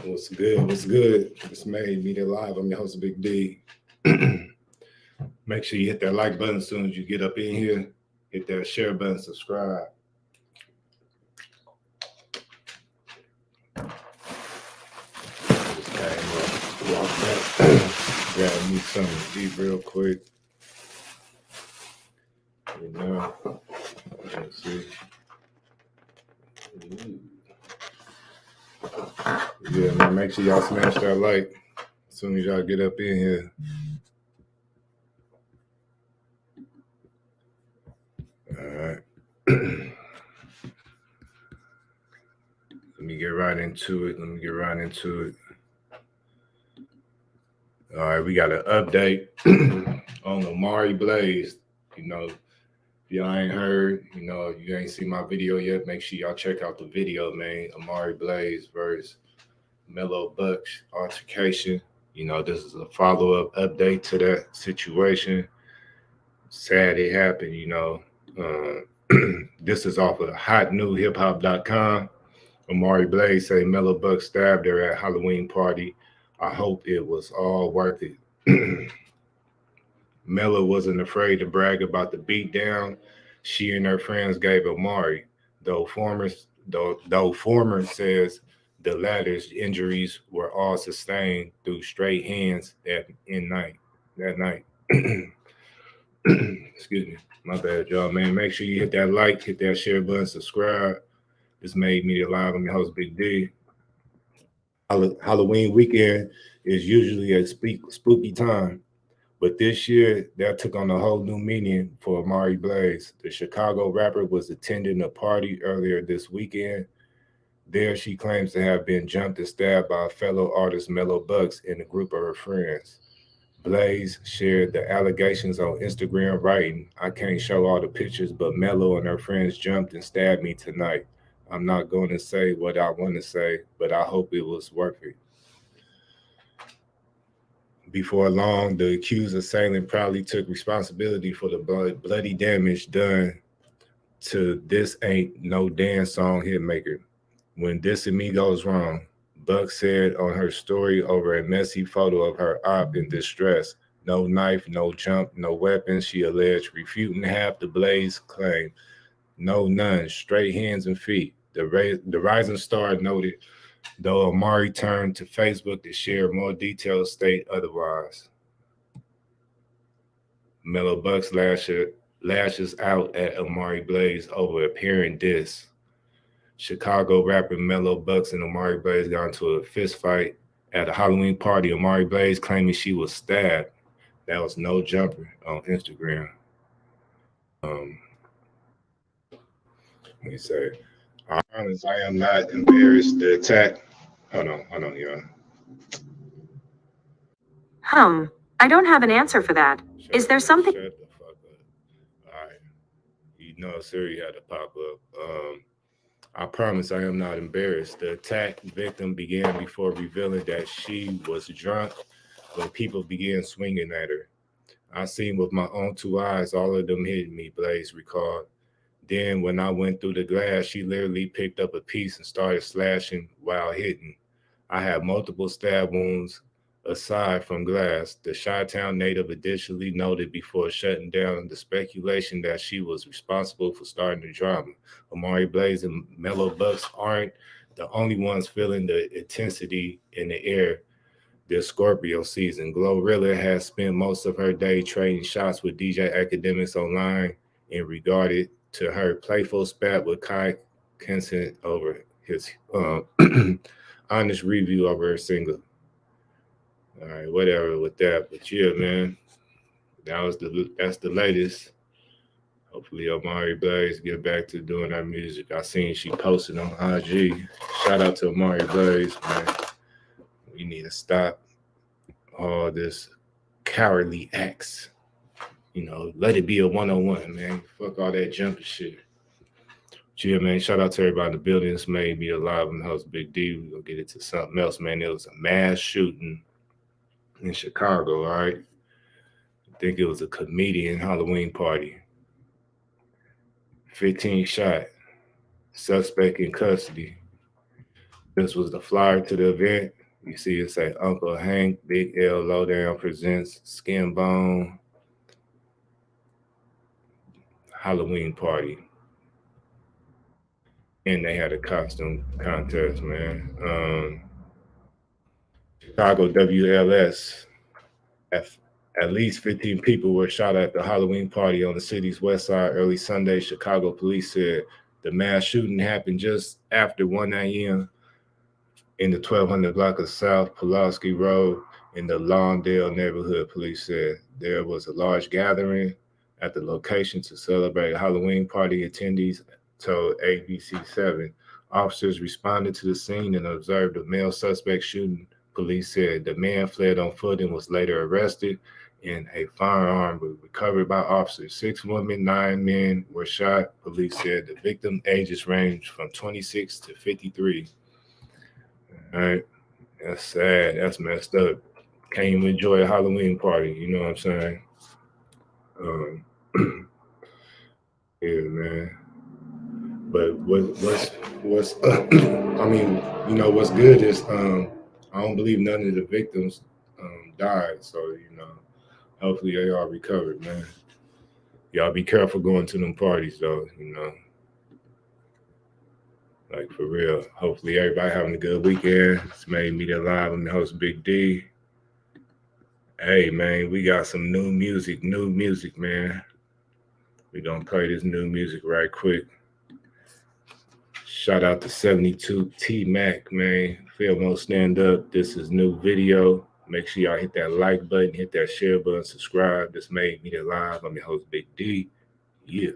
What's good? What's good? It's made media live. I'm your host, Big D. Make sure you hit that like button as soon as you get up in here. Hit that share button, subscribe. Just came up, walked back, grab me something to eat real quick. You know, let's see. Yeah, man, make sure y'all smash that like as soon as y'all get up in here. All right. Let me get right into it. All right, we got an update on Amari Blaze. You know, if y'all ain't heard, if you ain't seen my video yet, make sure y'all check out the video, man. Amari Blaze versus Mellow Bucks altercation. This is a follow-up update to that situation. Sad it happened, This is off of hotnewhiphop.com. Amari Blaze say Mellow Bucks stabbed her at Halloween party. I hope it was all worth it. Mellow wasn't afraid to brag about the beatdown she and her friends gave Amari, though former says the latter's injuries were all sustained through straight hands that night. Excuse me. My bad, y'all, man. Make sure you hit that like, hit that share button, subscribe. This made media live. I'm your host, Big D. Halloween weekend is usually a spooky time, but this year that took on a whole new meaning for Amari Blaze. The Chicago rapper was attending a party earlier this weekend. There, she claims to have been jumped and stabbed by fellow artist Mellow Bucks and a group of her friends. Blaze shared the allegations on Instagram, writing, "I can't show all the pictures, but Mellow and her friends jumped and stabbed me tonight. I'm not going to say what I want to say, but I hope it was worth it." Before long, the accused assailant proudly took responsibility for the bloody damage done to This Ain't No Dance Song hitmaker. When this and me goes wrong, Buck said on her story over a messy photo of her op in distress. No knife, no jump, no weapons, she alleged, refuting half the Blaze claim. No, none, straight hands and feet. The rising star noted, though Amari turned to Facebook to share more details, state otherwise. Mellow Bucks lashes out at Amari Blaze over apparent diss. Chicago rapper Mellow Bucks and Amari Blaze got into a fist fight at a Halloween party. Amari Blaze claiming she was stabbed. That was no jumper on Instagram. Let me say, I promise I am not embarrassed. The attack. Hold on, y'all. I don't have an answer for that. Is there something? Shut the fuck up. All right. Siri had to pop up. I promise I am not embarrassed. The attack victim began before revealing that she was drunk when people began swinging at her. I seen with my own two eyes all of them hitting me, Blaze recalled. Then when I went through the glass, she literally picked up a piece and started slashing while hitting. I had multiple stab wounds aside from glass. The Chi-Town native additionally noted before shutting down the speculation that she was responsible for starting the drama. Amari Blaze and Mellow Bucks aren't the only ones feeling the intensity in the air this Scorpio season. Glorilla has spent most of her day trading shots with DJ Academics online and regarded to her playful spat with Kai Consent over his honest review of her single. All right, whatever with that. But yeah, man, that's the latest. Hopefully Amari Blaze get back to doing her music. I seen she posted on IG. Shout out to Amari Blaze, man. We need to stop all this cowardly acts. Let it be a one-on-one, man. Fuck all that jumping shit. Yeah, man, shout out to everybody in the building. It's made me alive in the house, Big D. We're going to get into something else, man. It was a mass shooting in Chicago, all right? I think it was a comedian Halloween party. 15 shot. Suspect in custody. This was the flyer to the event. You see it say Uncle Hank, Big L Lowdown presents Skin Bone Halloween party. And they had a costume contest, man. Chicago WLS. At, at least 15 people were shot at the Halloween party on the city's west side early Sunday. Chicago police said the mass shooting happened just after 1 a.m. in the 1200 block of South Pulaski Road in the Lawndale neighborhood. Police said there was a large gathering at the location to celebrate a Halloween party. Attendees told ABC7 officers responded to the scene and observed a male suspect shooting. Police said the man fled on foot and was later arrested, and a firearm was recovered by officers. 6 women, 9 men were shot. Police said the victim ages ranged from 26 to 53. All right, that's sad. That's messed up. Can't even enjoy a Halloween party. You know what I'm saying? Yeah, man. But what's I mean, you know, what's good is I don't believe none of the victims died. So, you know, hopefully they all recovered, man. Y'all be careful going to them parties though, you know. Like for real. Hopefully everybody having a good weekend. It's Made Media Live. I'm the host Big D. Hey man, we got some new music, man. We're gonna play this new music right quick. Shout out to 72 T Mac, man. Fillmo Stand Up. This is new video. Make sure y'all hit that like button, hit that share button, subscribe. This Made Media Live. I'm your host Big D. Yeah.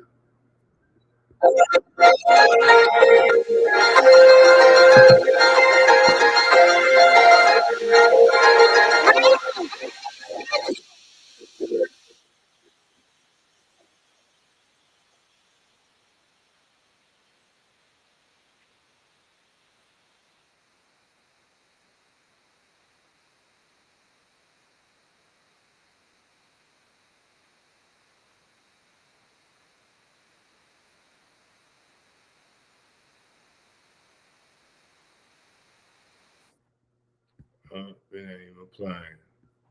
It ain't even playing.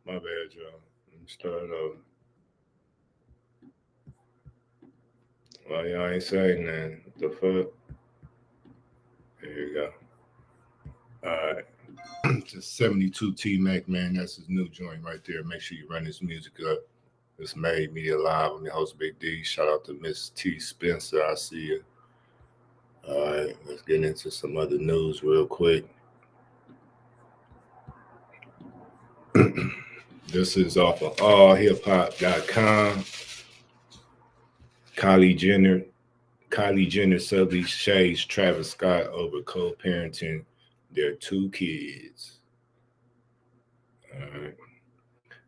My bad, y'all. Let me start over. Well, y'all ain't saying nothing. What the fuck? There you go. All right. Just 72 T Mac, man. That's his new joint right there. Make sure you run his music up. It's Made Media Live. I'm your host, Big D. Shout out to Miss T Spencer. I see you. All right. Let's get into some other news real quick. This is off of allhiphop.com. Kylie Jenner subtly shades Travis Scott over co-parenting their 2 kids. All right.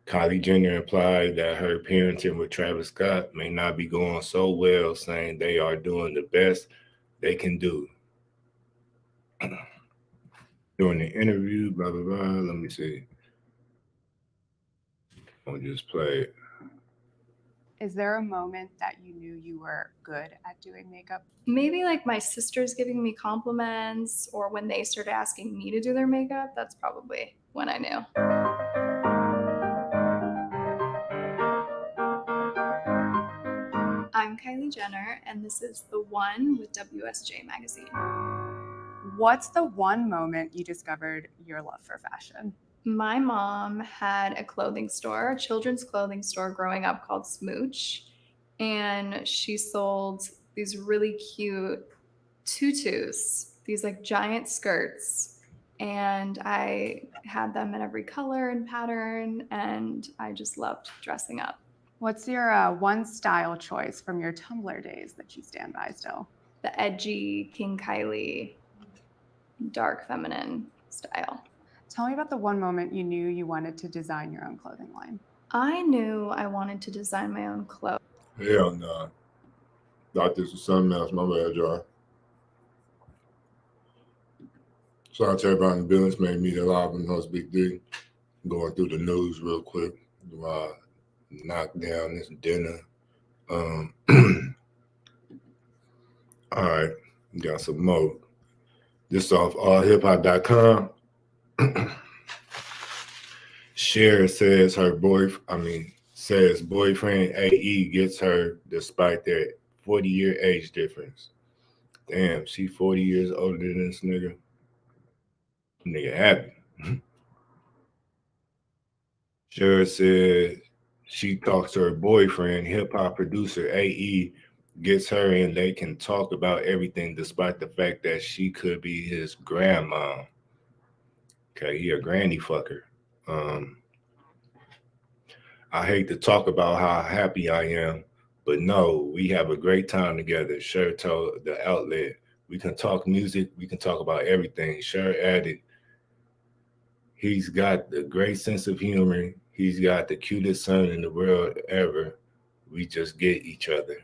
Kylie Jenner implied that her parenting with Travis Scott may not be going so well, saying they are doing the best they can do. During the interview, blah, blah, blah. Let me see. I'll just play it. Is there a moment that you knew you were good at doing makeup? Maybe like my sisters giving me compliments or when they started asking me to do their makeup. That's probably when I knew. I'm Kylie Jenner, and this is The One with WSJ Magazine. What's the one moment you discovered your love for fashion? My mom had a clothing store, a children's clothing store growing up called Smooch, and she sold these really cute tutus, these like giant skirts, and I had them in every color and pattern, and I just loved dressing up. What's your one style choice from your Tumblr days that you stand by still? The edgy King Kylie, dark feminine style. Tell me about the one moment you knew you wanted to design your own clothing line. I knew I wanted to design my own clothes. Hell no. Thought this was something else. My bad, y'all. Shout out to everybody in the business. Made Media Live. I'm host Big D. Going through the news real quick. Knock down this dinner. All right. Got some more. This off allhiphop.com. Cher says says boyfriend AE gets her despite their 40-year age difference. Damn, she 40 years older than this nigga. Nigga happy. Cher said she talks to her boyfriend, hip-hop producer AE, gets her and they can talk about everything despite the fact that she could be his grandma. Okay, he a granny fucker. I hate to talk about how happy I am, but no, we have a great time together. Cher told the outlet, we can talk music, we can talk about everything. Cher added, he's got the great sense of humor. He's got the cutest son in the world ever. We just get each other.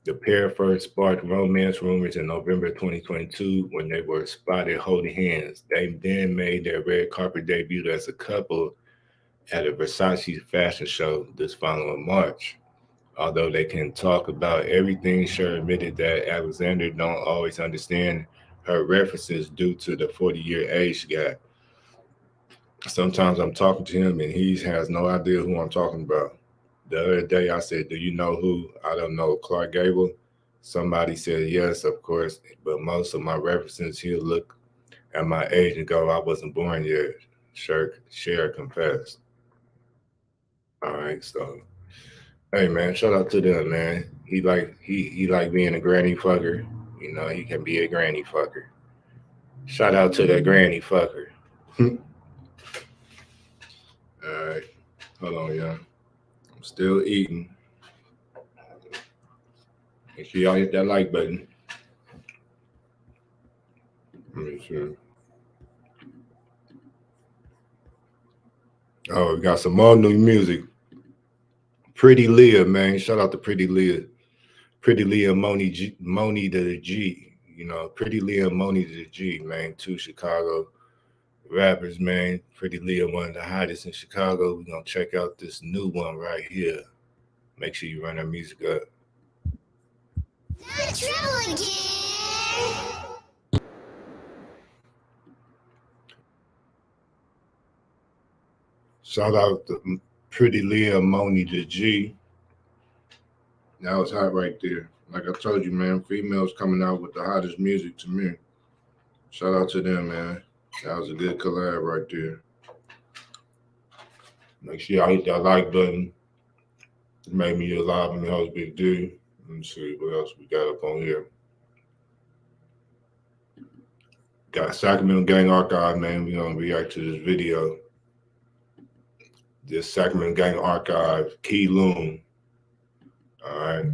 The pair first sparked romance rumors in November 2022 when they were spotted holding hands. They then made their red carpet debut as a couple at a Versace fashion show this following March. Although they can talk about everything, Cher admitted that Alexander don't always understand her references due to the 40-year age gap. Sometimes I'm talking to him and he has no idea who I'm talking about. The other day I said, do you know who? I don't know, Clark Gable? Somebody said, yes, of course, but most of my references, he'll look at my age and go, I wasn't born yet. Cher confessed. All right, so, hey, man, shout out to them, man. He like being a granny fucker. You know, he can be a granny fucker. Shout out to that granny fucker. All right, hold on, y'all. I'm still eating. Make sure y'all hit that like button. Let me see. Oh, we got some more new music. Pretty Leah, man. Shout out to Pretty Leah. Pretty Leah, Moni to the G. You know, Pretty Leah, Moni to the G, man. Two Chicago rappers, man. Pretty Leah, one of the hottest in Chicago. We're going to check out this new one right here. Make sure you run her music up. Not true again. Shout out to Pretty Leah, Moni to G. That was hot right there. Like I told you, man, females coming out with the hottest music to me. Shout out to them, man. That was a good collab right there. Make sure y'all hit that like button. It made me alive in the house, big D. Let me see what else we got up on here. Got Sacramento Gang Archive, man. We're going to react to this video. This Sacramento Gang Archive, Key Loom. All right.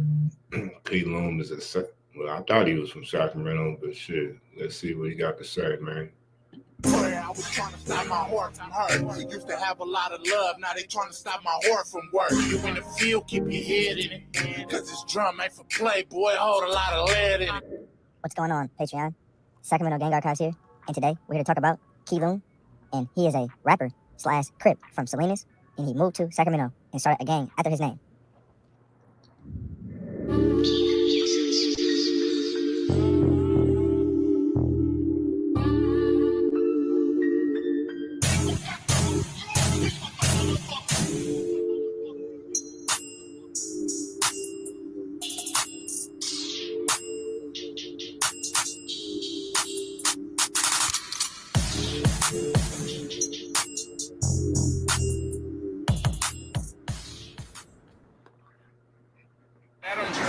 Key Loom is I thought he was from Sacramento, but shit. Let's see what he got to say, man. I was trying to stop my heart from hurt. We used to have a lot of love, now they trying to stop my heart from work. You in the field, keep your head in it. Cause this drum ain't for play, boy, hold a lot of lead in it. What's going on, Patreon? Sacramento Gang Archives here, and today we're here to talk about Key Loom, and he is a rapper / Crip from Salinas, and he moved to Sacramento and started a gang after his name.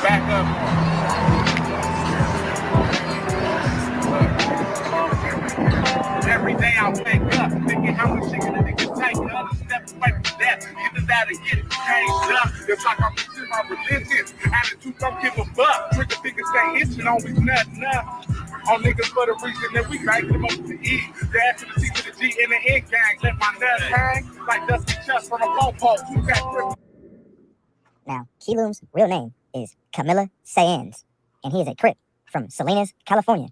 Back up. Every day I wake up thinking how much shit a nigga take. Another step away from that. Either that or get changed up. It's like I'm missing my religion. Attitude don't give a fuck. Trigger fingers stay itching, always nothing up. On niggas for the reason that we make them up to eat. Dash to the C to the G in the end gang. Let my nuts hang like dusty chest from a goalpost. Now, Key Loom's real name is Camilla Sayans, and he is a Crip from Salinas, California,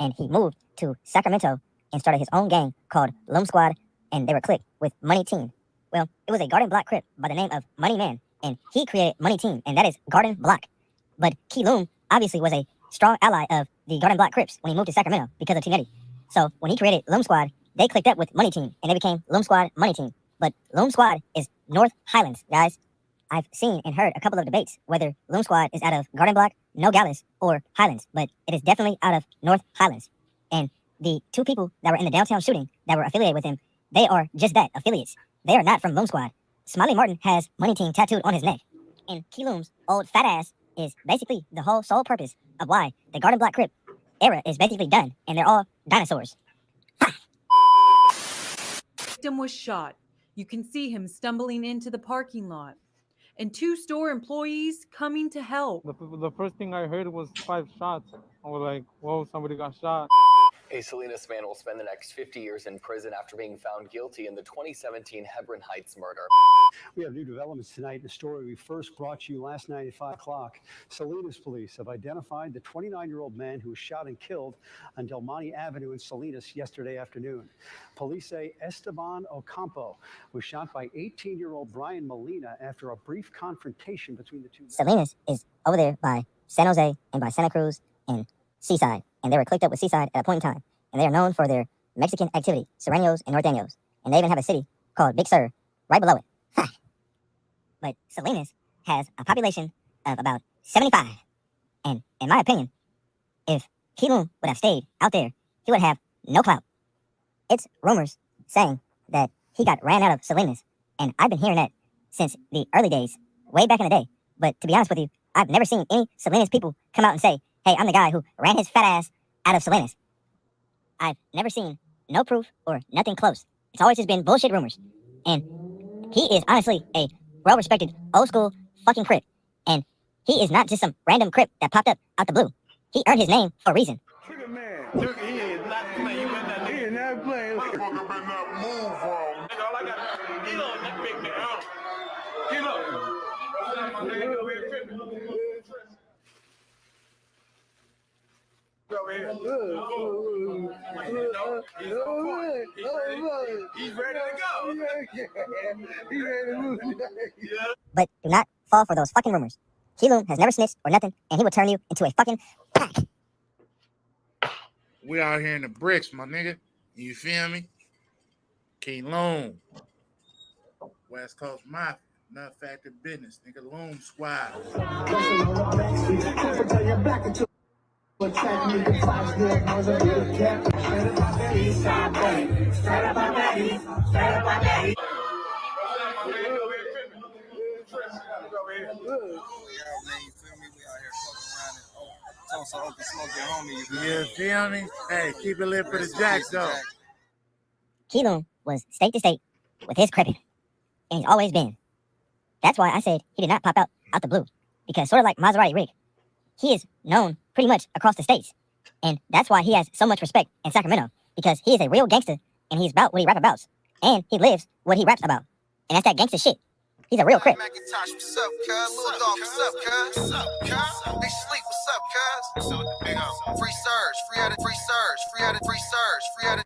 and he moved to Sacramento and started his own gang called Loom Squad, and they were clicked with Money Team. Well, it was a Garden Block Crip by the name of Money Man, and he created Money Team, and that is Garden Block. But Key Loom obviously was a strong ally of the Garden Block Crips when he moved to Sacramento because of T Nutty. So when he created Loom Squad, they clicked up with Money Team and they became Loom Squad Money Team. But Loom Squad is North Highlands, guys. I've seen and heard a couple of debates whether Loom Squad is out of Garden Block, Nogales, or Highlands, but it is definitely out of North Highlands. And the two people that were in the downtown shooting that were affiliated with him, they are just that, affiliates. They are not from Loom Squad. Smiley Martin has Money Team tattooed on his neck. And Key Loom's old fat ass is basically the whole sole purpose of why the Garden Block Crip era is basically done, and they're all dinosaurs. Victim was shot. You can see him stumbling into the parking lot. And 2 store employees coming to help. The first thing I heard was 5 shots. I was like, whoa, somebody got shot. A Salinas man will spend the next 50 years in prison after being found guilty in the 2017 Hebron Heights murder. We have new developments tonight in a story we first brought you last night at 5 o'clock. Salinas police have identified the 29-year-old man who was shot and killed on Del Monte Avenue in Salinas yesterday afternoon. Police say Esteban Ocampo was shot by 18-year-old Brian Molina after a brief confrontation between the two. Salinas is over there by San Jose and by Santa Cruz and Seaside, and they were clicked up with Seaside at a point in time, and they are known for their Mexican activity, Serranos and Norteños, and they even have a city called Big Sur right below it. But Salinas has a population of about 75, and in my opinion, if Key Loom would have stayed out there, he would have no clout. It's rumors saying that he got ran out of Salinas, and I've been hearing that since the early days, way back in the day, but to be honest with you, I've never seen any Salinas people come out and say, hey, I'm the guy who ran his fat ass out of Salinas. I've never seen no proof or nothing close. It's always just been bullshit rumors. And he is honestly a well-respected, old-school fucking Crip. And he is not just some random Crip that popped up out the blue. He earned his name for a reason. Trigger man. Trigger, he is not playing. You better not. He is not playing. Motherfucker better not move, bro. Nigga, all I got, get up, that big nigga. Get up. My nigga over here tripping. He's ready to go. He's ready to move. But do not fall for those fucking rumors. Key Loom has never snitched or nothing, and he will turn you into a fucking pack. We out here in the bricks, my nigga. You feel me? Key Loom. West Coast Mafia. Not factor business, nigga. Loom Squad. You feel me? Hey, keep it lit for the Jacks, though. Key Loom was state to state with his crippin', and he's always been. That's why I said he did not pop out the blue, because sort of like Maserati Rick, he is known pretty much across the states, and that's why he has so much respect in Sacramento, because he is a real gangster, and he's about what he rap about, and he lives what he raps about, and that's that gangster shit. He's a real Crip. Macintosh, what's up, cuz? Lil Dog, what's up, cuz? What's up, cuz? Big Sleep, what's up, cuz? What's up with the big O? Free surge, free out of free surge, free out of free surge, free out of.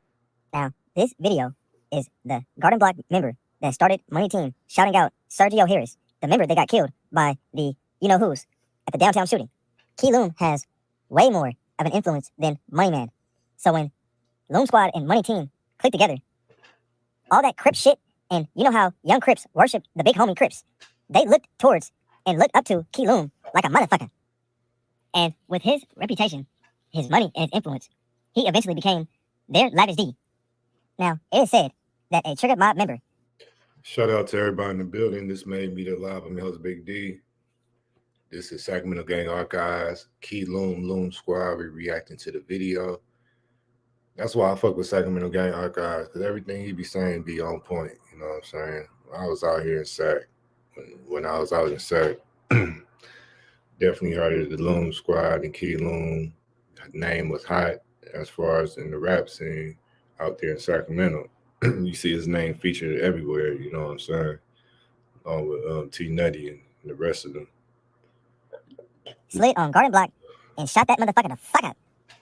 Now, this video is the Garden Block member that started Money Team shouting out Sergio Harris, the member that got killed by the you-know-who's at the downtown shooting. Key Loom has way more of an influence than Money Man. So when Loom Squad and Money Team click together, all that Crip shit, and you know how young Crips worship the big homie Crips, they looked towards and looked up to Key Loom like a motherfucker. And with his reputation, his money, and his influence, he eventually became their Lavish D. Now, it is said that a Trigger Mob member. Shout out to everybody in the building. This made me the live. I'm your host, Big D. This is Sacramento Gang Archives, Key Loom Squad. We're reacting to the video. That's why I fuck with Sacramento Gang Archives, because everything he be saying be on point. You know what I'm saying? I was out here in Sac. When I was out in Sac, definitely heard of the Loom Squad and Key Loom. His name was hot as far as in the rap scene out there in Sacramento. You see his name featured everywhere, you know what I'm saying? Along with T Nutty and the rest of them. Slid on Garden Block and shot that motherfucker the fuck up.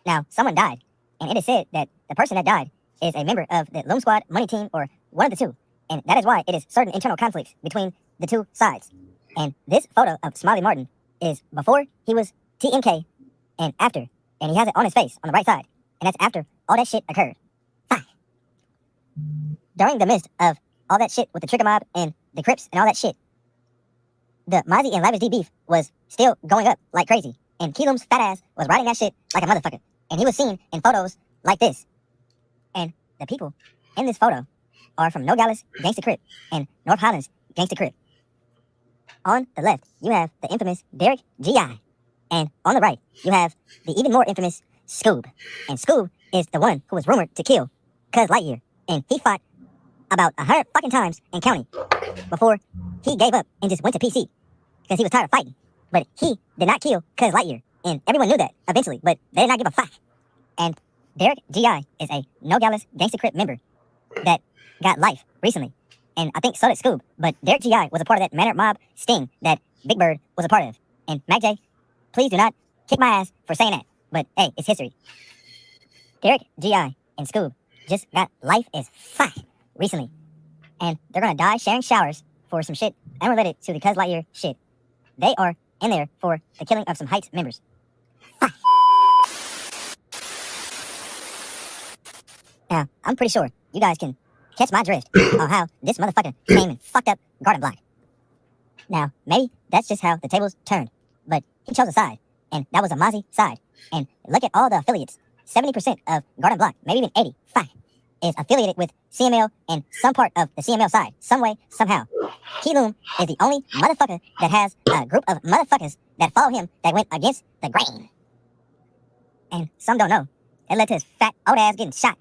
Now, someone died, and it is said that the person that died is a member of the Loom Squad, Money Team, or one of the two. And that is why it is certain internal conflicts between the two sides. And this photo of Smiley Martin is before he was TMK and after. and he has it on his face on the right side, and that's after all that shit occurred. 5. During the midst of all that shit with the trigger mob and the Crips and all that shit, the Mozzie and Lavish D beef was still going up like crazy, and Keelum's fat ass was riding that shit like a motherfucker, and he was seen in photos like this. And the people in this photo are from Nogales Gangsta Crip and North Highlands Gangsta Crip. On the left, you have the infamous Derek G.I. And on the right, you have the even more infamous Scoob. And Scoob is the one who was rumored to kill Cuz Lightyear. And he fought about 100 fucking times and counting before he gave up and just went to PC because he was tired of fighting. But he did not kill Cuz Lightyear. And everyone knew that eventually, but they did not give a fuck. And Derek G.I. is a Nogales Gangsta Crip member that got life recently. And I think so did Scoob. But Derek G.I. was a part of that Manor Mob sting that Big Bird was a part of. And Mac J, please do not kick my ass for saying that. But hey, it's history. Derek G.I. and Scoob just got life as fuck recently. And they're gonna die sharing showers for some shit unrelated to the Cuz Lightyear shit. They are in there for the killing of some Heights members. Fuck. Now, I'm pretty sure you guys can catch my drift on how this motherfucker came and fucked up Garden Block. Now, maybe that's just how the tables turned, but he chose a side, and that was a Mozzie side. And look at all the affiliates. 70% of Garden Block, maybe even 85, is affiliated with CML and some part of the CML side, some way, somehow. Keelum is the only motherfucker that has a group of motherfuckers that follow him that went against the grain. And some don't know. It led to his fat old ass getting shot.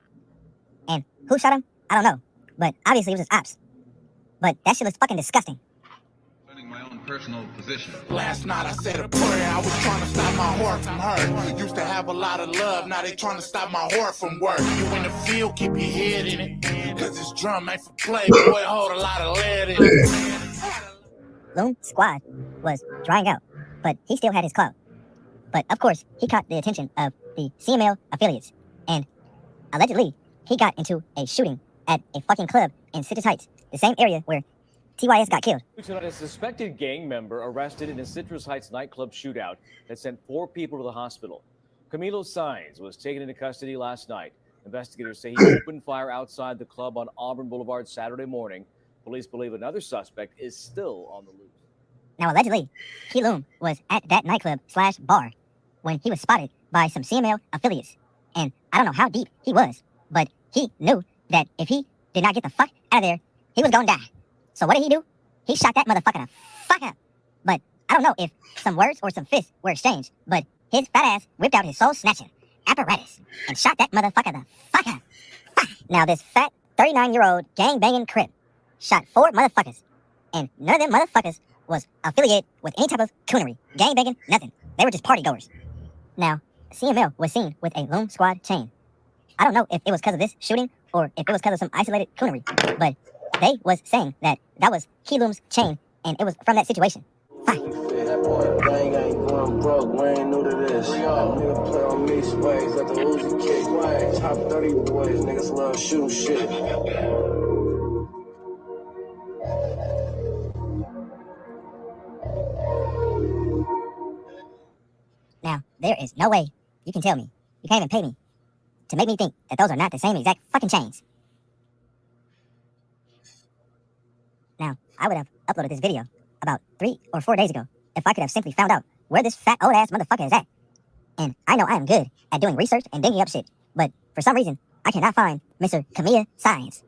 And who shot him? I don't know. But obviously it was his ops. But that shit was fucking disgusting. My own personal position. Last night I said a prayer. I was trying to stop my heart from hurt. Used to have a lot of love. Now they trying to stop my heart from work. You in the field, keep your head in it. Cause this drum ain't for play. Boy, hold a lot of lead in it. Loon Squad was drying out, but he still had his clout. But of course, he caught the attention of the CML affiliates. And allegedly, he got into a shooting at a fucking club in Citrus Heights, the same area where TYS got killed. Tonight, a suspected gang member arrested in a Citrus Heights nightclub shootout that sent 4 people to the hospital. Camilo Sainz was taken into custody last night. Investigators say he opened fire outside the club on Auburn Boulevard Saturday morning. Police believe another suspect is still on the loose. Now, allegedly, Keelum was at that nightclub/bar when he was spotted by some CML affiliates. And I don't know how deep he was, but he knew that if he did not get the fuck out of there, he was gonna die. So what did he do? He shot that motherfucker the fuck up. But I don't know if some words or some fists were exchanged, but his fat ass whipped out his soul-snatching apparatus and shot that motherfucker the fuck up. Now this fat 39-year-old gang-banging Crip shot 4 motherfuckers, and none of them motherfuckers was affiliated with any type of coonery, gang-banging, nothing. They were just party goers. Now, CML was seen with a Loom Squad chain. I don't know if it was because of this shooting or if it was because of some isolated coonery, but they was saying that that was Keelum's chain, and it was from that situation. Fuck. Now, there is no way you can tell me, you can't even pay me, to make me think that those are not the same exact fucking chains. Now, I would have uploaded this video about 3 or 4 days ago if I could have simply found out where this fat old ass motherfucker is at. And I know I am good at doing research and digging up shit, but for some reason, I cannot find Mr. Camilla Science.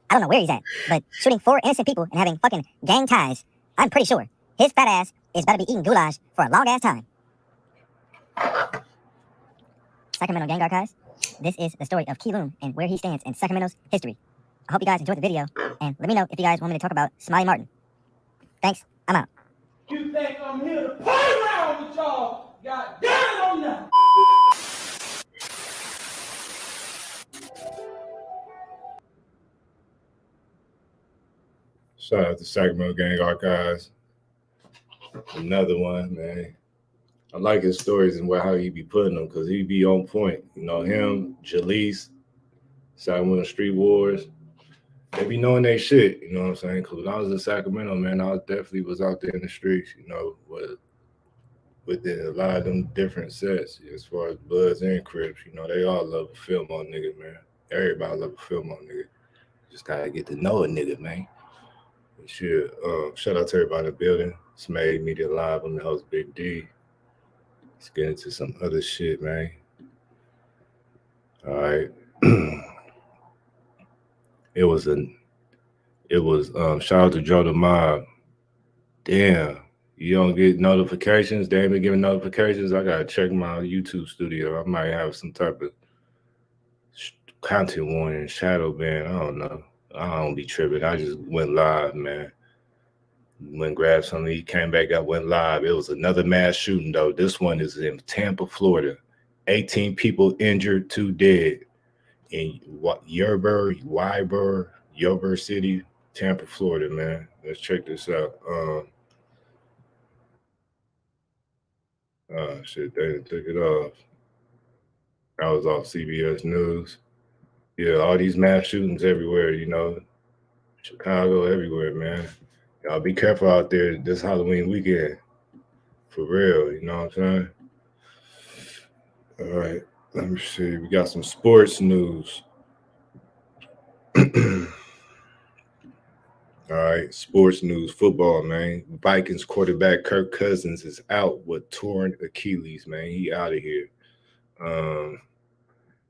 I don't know where he's at, but shooting 4 innocent people and having fucking gang ties, I'm pretty sure his fat ass is about to be eating goulash for a long ass time. Sacramento Gang Archives. This is the story of Keelum and where he stands in Sacramento's history. I hope you guys enjoyed the video, and let me know if you guys want me to talk about Smiley Martin. Thanks, I'm out. You think I'm here to play around with y'all? God damn it, I'm not. Shout out to Sacramento Gang Archives. Another one, man. I like his stories and how he be putting them because he be on point. You know, him, Jaleese, Sacramento Street Wars. They be knowing they shit, you know what I'm saying? Because when I was in Sacramento, man, I definitely was out there in the streets, you know, with within a lot of them different sets, as far as Bloods and Crips, you know, they all love a film on niggas, man. Everybody love a film on niggas. Just gotta get to know a nigga, man. And shit, shout out to everybody in the building. It's Made Media Live. I'm the host, Big D. Let's get into some other shit, man. All right. It was shout out to Joe the Mob. Damn, you don't get notifications? They ain't been giving notifications. I gotta check my YouTube studio. I might have some type of content warning, shadow ban. I don't know. I don't be tripping. I just went live, man. Went grabbed something. He came back up, went live. It was another mass shooting though. This one is in Tampa, Florida. 18 people injured, 2 dead in Yober City, Tampa, Florida, man. Let's check this out. Shit, they took it off. That was off CBS News. Yeah, all these mass shootings everywhere, you know. Chicago, everywhere, man. Y'all be careful out there this Halloween weekend. For real, you know what I'm saying? All right, let me see. We got some sports news. All right, sports news, football, man. Vikings quarterback Kirk Cousins is out with torn Achilles, man. He out of here.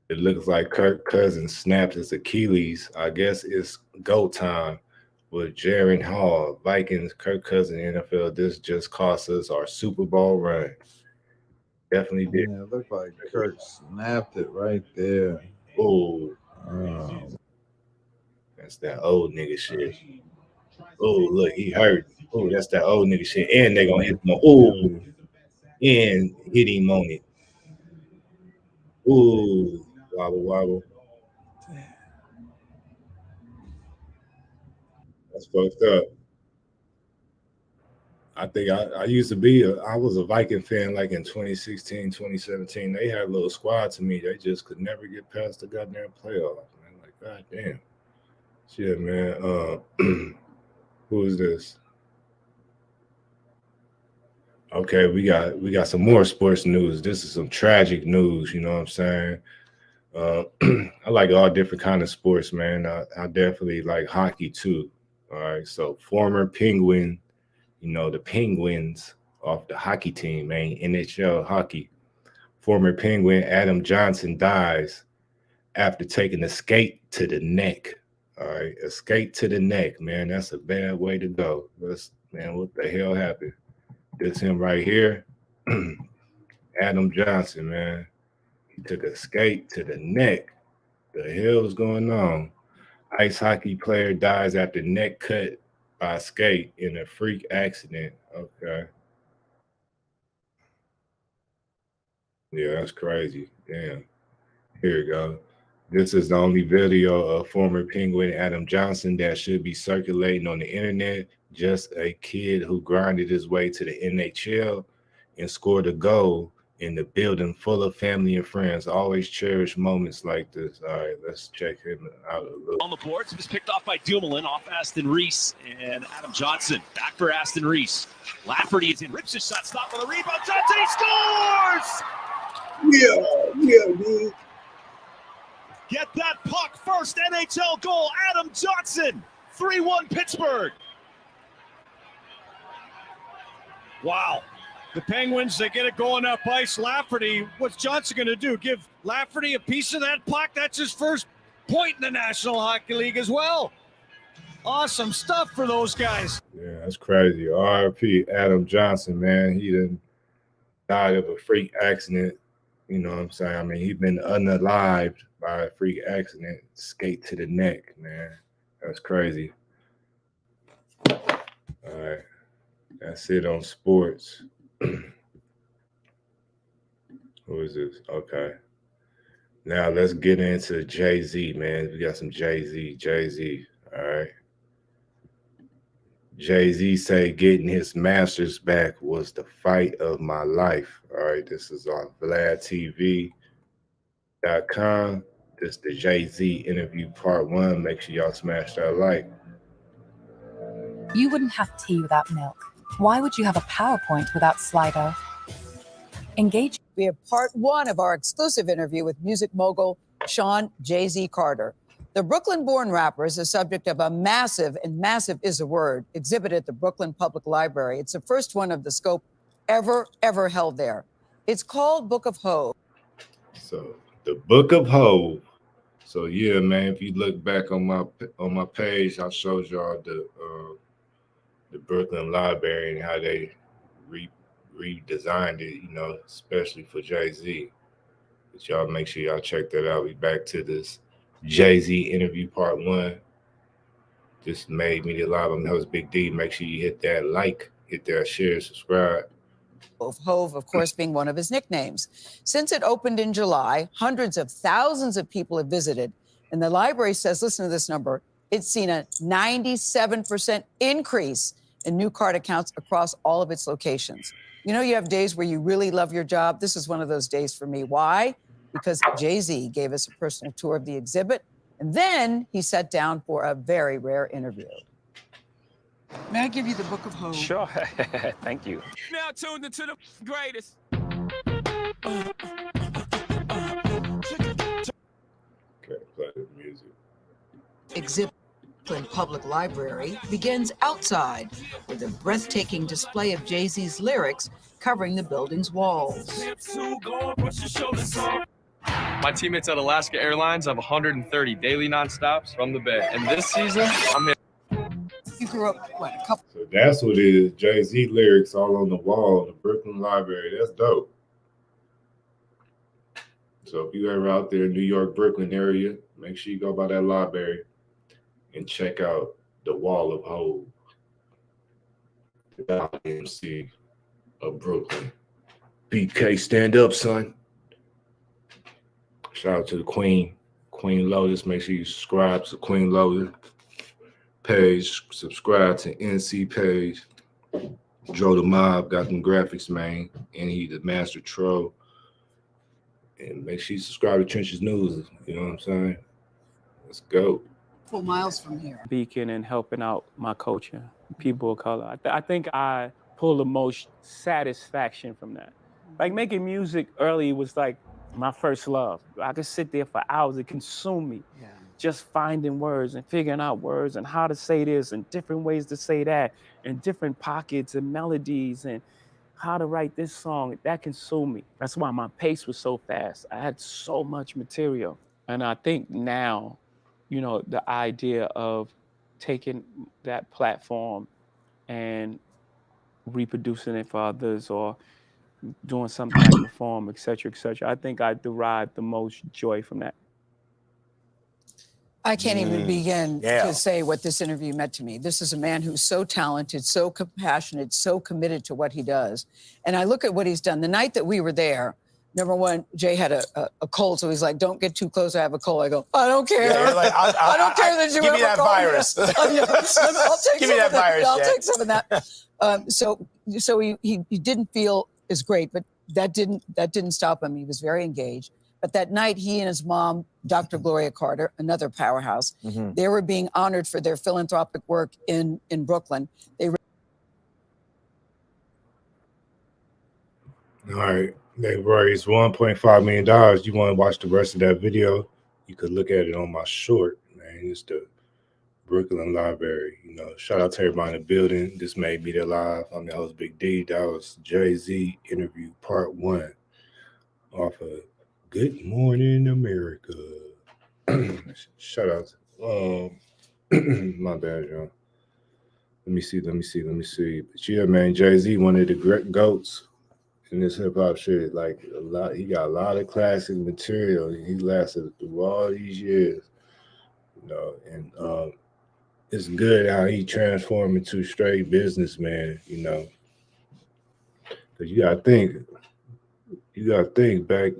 It looks like Kirk Cousins snapped his Achilles. I guess it's go time with Jaron Hall. Vikings, Kirk Cousins, NFL. This just cost us our Super Bowl run. Definitely did. Yeah, it looked like Kirk snapped it right there. Oh, that's that old nigga shit. Oh, look, he hurt. Oh, that's that old nigga shit. And they gonna hit him. Oh, and hit him on it. Ooh, wobble, wobble. That's fucked up. I think I used to be I was a Viking fan like in 2016, 2017. They had a little squad to me. They just could never get past the goddamn playoff, man. Like, goddamn. Shit, man. Who is this? Okay, we got some more sports news. This is some tragic news, you know what I'm saying? I like all different kind of sports, man. I definitely like hockey too. All right, so former Penguin, you know, the Penguins off the hockey team, man, NHL hockey. Former Penguin Adam Johnson dies after taking a skate to the neck. All right, a skate to the neck, man. That's a bad way to go. Man, what the hell happened? This him right here. Adam Johnson, man. He took a skate to the neck. The hell is going on? Ice hockey player dies after neck cut by skate in a freak accident. Okay. Yeah, that's crazy. Damn. Here we go. This is the only video of former Penguin Adam Johnson that should be circulating on the internet. Just a kid who grinded his way to the NHL and scored a goal in the building full of family and friends. Always cherish moments like this. All right, let's check him out a little. On the boards, it was picked off by Dumoulin, off Aston Reese, and Adam Johnson back for Aston Reese. Lafferty is in, rips his shot, stop on the rebound. Johnson, he scores! Yeah, dude. Get that puck first, NHL goal, Adam Johnson, 3-1 Pittsburgh. Wow. The Penguins, they get it going up ice. Lafferty, what's Johnson going to do? Give Lafferty a piece of that puck? That's his first point in the National Hockey League as well. Awesome stuff for those guys. Yeah, that's crazy. RIP Adam Johnson, man. He done died of a freak accident. You know what I'm saying? I mean, he's been unalived by a freak accident. Skate to the neck, man. That's crazy. All right. That's it on sports. Who is this? Okay. Now let's get into Jay-Z, man. We got some Jay-Z. All right. Jay-Z say getting his masters back was the fight of my life. All right. This is on VladTV.com. This is the Jay-Z interview part 1. Make sure y'all smash that like. You wouldn't have tea without milk. Why would you have a PowerPoint without Slido? Engage. We have part one of our exclusive interview with music mogul Sean Jay-Z Carter. The Brooklyn-born rapper is the subject of a massive, and massive is a word, exhibit at the Brooklyn Public Library. It's the first one of the scope ever held there. It's called Book of Hove. So the Book of Hove. So yeah, man, if you look back on my page, I showed y'all the Brooklyn Library and how they redesigned it, you know, especially for Jay-Z. But y'all make sure y'all check that out. We back to this Jay-Z interview part one. This made me live. I'm host Big D. Make sure you hit that like, hit that share, subscribe. Hove, of course, being one of his nicknames. Since it opened in July, hundreds of thousands of people have visited. And the library says, listen to this number, it's seen a 97% increase in new card accounts across all of its locations. You know, you have days where you really love your job. This is one of those days for me. Why? Because Jay-Z gave us a personal tour of the exhibit, and then he sat down for a very rare interview. May I give you the Book of Hove? Sure. Thank you. Now tuned into the greatest. Okay, play the music. Exhibit in Public Library begins outside with a breathtaking display of Jay-Z's lyrics covering the building's walls. My teammates at Alaska Airlines have 130 daily nonstops from the Bay. And this season, I'm here. You grew up, what, a couple? So that's what it is. Jay-Z lyrics all on the wall of the Brooklyn Library. That's dope. So if you ever out there in New York, Brooklyn area, make sure you go by that library and check out the Wall of Hove. The MC of Brooklyn. BK, stand up, son. Shout out to the Queen Lotus. Make sure you subscribe to Queen Lotus page. Subscribe to NC page. Joe the Mob got them graphics, man. And he the master troll. And make sure you subscribe to Trenches News. You know what I'm saying? Let's go. 4 miles from here. Beacon and helping out my culture, people of color. I think I pull the most satisfaction from that. Like making music early was like my first love. I could sit there for hours. It consumed me. Yeah. Just finding words and figuring out words and how to say this and different ways to say that and different pockets and melodies and how to write this song. That consumed me. That's why my pace was so fast. I had so much material. And I think now, you know, the idea of taking that platform and reproducing it for others or doing some type of form, et cetera, I think I derived the most joy from that. I can't even begin to say what this interview meant to me. This is a man who's so talented, so compassionate, so committed to what he does. And I look at what he's done. The night that we were there, number one, Jay had a cold, so he's like, don't get too close, I have a cold. I go, I don't care. Yeah, like, I don't care that you give have me that virus. I'll take give me that virus. I'll take some of that. So he didn't feel as great, but that didn't stop him. He was very engaged. But that night, he and his mom, Dr. Gloria Carter, another powerhouse, they were being honored for their philanthropic work in Brooklyn. All right. They raised $1.5 million. You want to watch the rest of that video? You could look at it on my short, man. It's the Brooklyn Library. You know, shout out to everybody in the building. This made me live. I'm the host, Big D. That was Jay-Z interview part one off of Good Morning America. Shout out. My bad, y'all. Let me see. But yeah, man, Jay-Z, one of the great goats in this hip hop shit. Like a lot, he got a lot of classic material. He lasted through all these years, you know. And it's good how he transformed into straight businessman, you know. Cause you gotta think back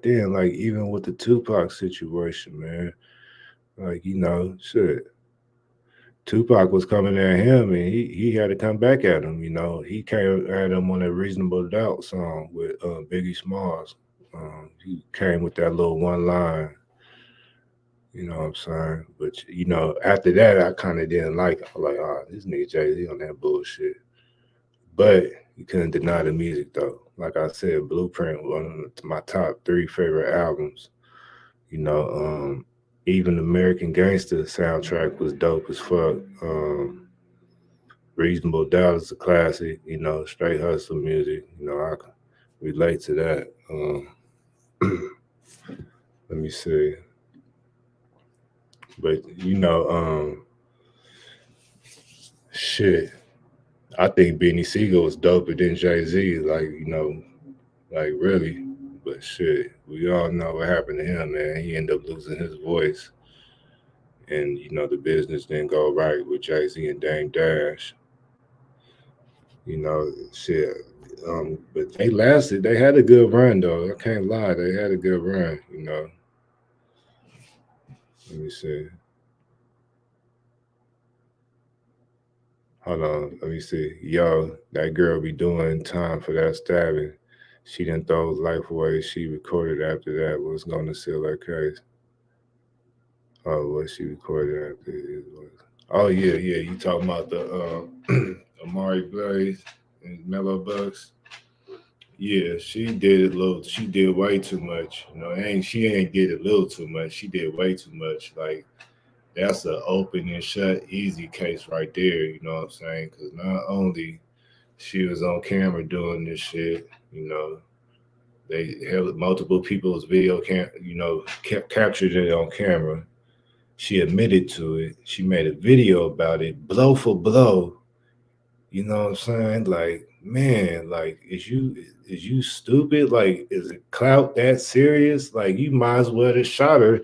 then, like even with the Tupac situation, man. Like, you know, shit. Tupac was coming at him and he had to come back at him, you know. He came at him on a Reasonable Doubt song with Biggie Smalls. He came with that little one line, you know what I'm saying? But, you know, after that, I kind of didn't like it. I was like, oh, this nigga Jay-Z on that bullshit. But You couldn't deny the music though. Like I said, Blueprint, one of my top 3 favorite albums. You know, even American Gangster soundtrack was dope as fuck. Reasonable Doubt is a classic. You know, straight hustle music. You know, I can relate to that. Let me see. But you know, shit. I think Benny Siegel was doper than Jay-Z. Like, you know, like really. But shit, we all know what happened to him, man. He ended up losing his voice. And, you know, the business didn't go right with Jay-Z and Dame Dash. You know, shit. But they lasted. They had a good run, though. I can't lie. They had a good run, you know. Let me see. Hold on. Let me see. Yo, that girl be doing time for that stabbing. She didn't throw life away. She recorded after that. Was going to seal her case. Oh, what she recorded after it was. Oh yeah, yeah. You talking about the Amari Blaze and Mellow Bucks? Yeah, she did a little. She did way too much. You know, she ain't did a little too much. She did way too much. Like that's an open and shut easy case right there. You know what I'm saying? Because not only she was on camera doing this shit, you know, they held multiple people's video captured it on camera. She admitted to it. She made a video about it, blow for blow. You know what I'm saying? Like, man, like, is you stupid? Like, is it clout that serious? Like, you might as well have shot her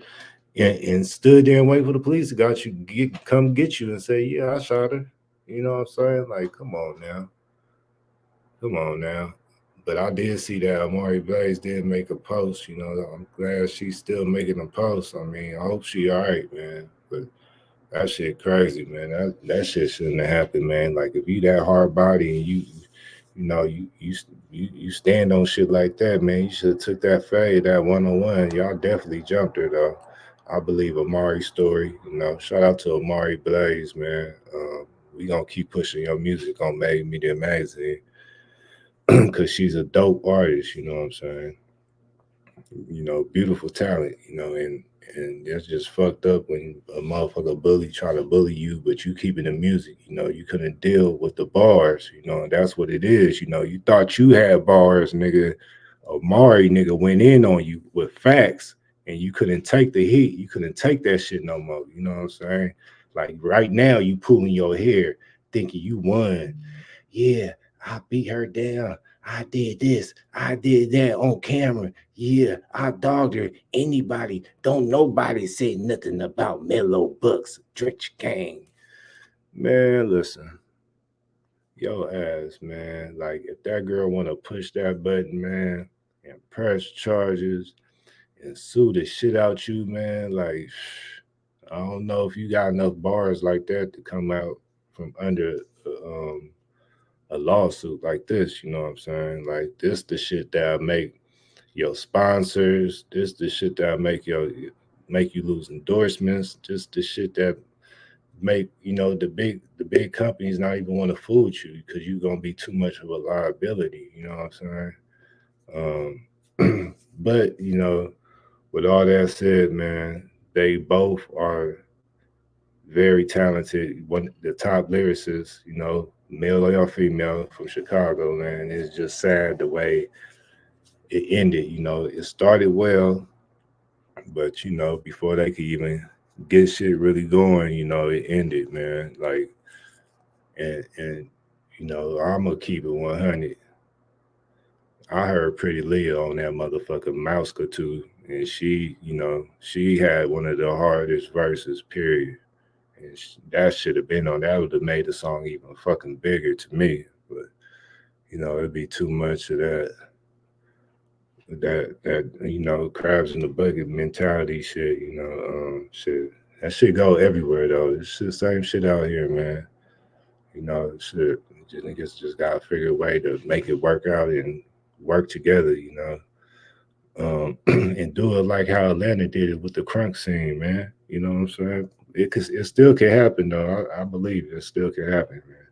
and stood there and wait for the police to come get you and say, yeah, I shot her. You know what I'm saying? Like, come on now. Come on now. But I did see that Amari Blaze did make a post. You know, I'm glad she's still making a post. I mean, I hope she all right, man. But that shit crazy, man. That shit shouldn't have happened, man. Like if you that hard body and you stand on shit like that, man. You should have took that fade, that 101. Y'all definitely jumped her though. I believe Amari's story. You know, shout out to Amari Blaze, man. We gonna keep pushing your music on Made Media Magazine. Because she's a dope artist, you know what I'm saying? You know, beautiful talent, you know, and that's just fucked up when a motherfucker try to bully you, but you keeping the music, you know, you couldn't deal with the bars, you know, and that's what it is, you know, you thought you had bars, nigga. Amari, nigga, went in on you with facts, and you couldn't take the heat, you couldn't take that shit no more, you know what I'm saying? Like right now, you pulling your hair, thinking you won. Yeah, I beat her down. I did this. I did that on camera. Yeah, I dogged her. Don't nobody say nothing about Mellow Bucks, Drench Gang. Man, listen. Yo ass, man. Like, if that girl want to push that button, man, and press charges and sue the shit out you, man, like, I don't know if you got enough bars like that to come out from under a lawsuit like this, you know what I'm saying? Like this the shit that make your sponsors, this the shit that make you lose endorsements, just the shit that make, you know, the big companies not even want to fool you because you're gonna be too much of a liability, you know what I'm saying? But you know, with all that said, man, they both are very talented. One the top lyricists, you know, male or female from Chicago, man. It's just sad the way it ended. You know, it started well, but you know, before they could even get shit really going, you know, it ended, man. Like, and you know, I'm gonna keep it 100. I heard Pretty Leah on that motherfucking Mouska too, and she, you know, she had one of the hardest verses, period. And that should have been on. That would have made the song even fucking bigger to me. But you know, it'd be too much of that you know, crabs in the bucket mentality shit. You know, shit. That shit go everywhere though. It's the same shit out here, man. You know, shit. Niggas just gotta figure a way to make it work out and work together. You know, and do it like how Atlanta did it with the crunk scene, man. You know what I'm saying? It still can happen though. I believe it still can happen, man.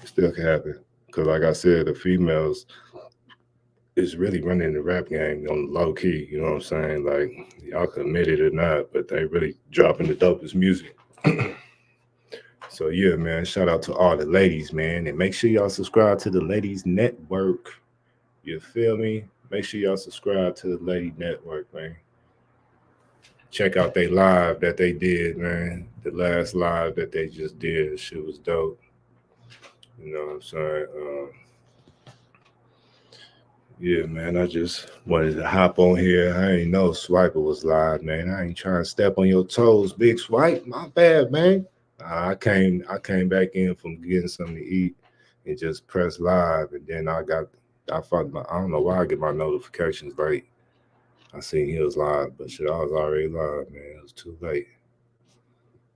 It still can happen. because like I said, the females is really running the rap game on low key. You know what I'm saying? Like y'all can admit it or not, but they really dropping the dopest music. So yeah, man, shout out to all the ladies, man. And make sure y'all subscribe to the Ladies Network. You feel me? Make sure y'all subscribe to the Lady Network, man. Check out they live that they did, man. The last live that they just did. Shit was dope. You know what I'm saying? Yeah, man, I just wanted to hop on here. I ain't know Swiper was live, man. I ain't trying to step on your toes, Big Swipe. My bad, man. I came back in from getting something to eat and just pressed live, and then I don't know why I get my notifications late. I seen he was live, but shit, I was already live, man. It was too late.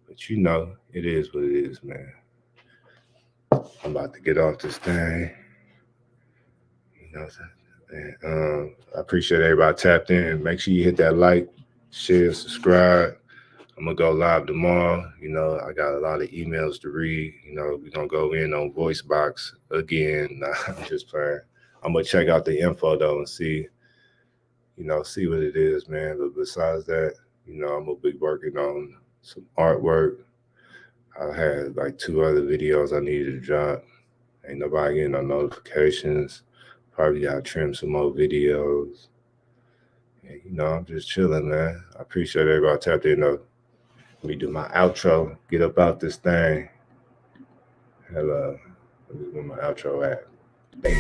But you know, it is what it is, man. I'm about to get off this thing. You know what I'm saying? And I appreciate everybody tapped in. Make sure you hit that like, share, subscribe. I'm gonna go live tomorrow. You know, I got a lot of emails to read. You know, we're gonna go in on voice box again. Nah, I'm just playing. I'm gonna check out the info though and see what it is, man. But besides that, you know, I'm gonna be working on some artwork. I had like 2 other videos I needed to drop. Ain't nobody getting no notifications. Probably gotta trim some more videos. And, you know, I'm just chilling, man. I appreciate everybody tapped in though. Let me do my outro. Get up out this thing. Hello. Let me do my outro at. Bam.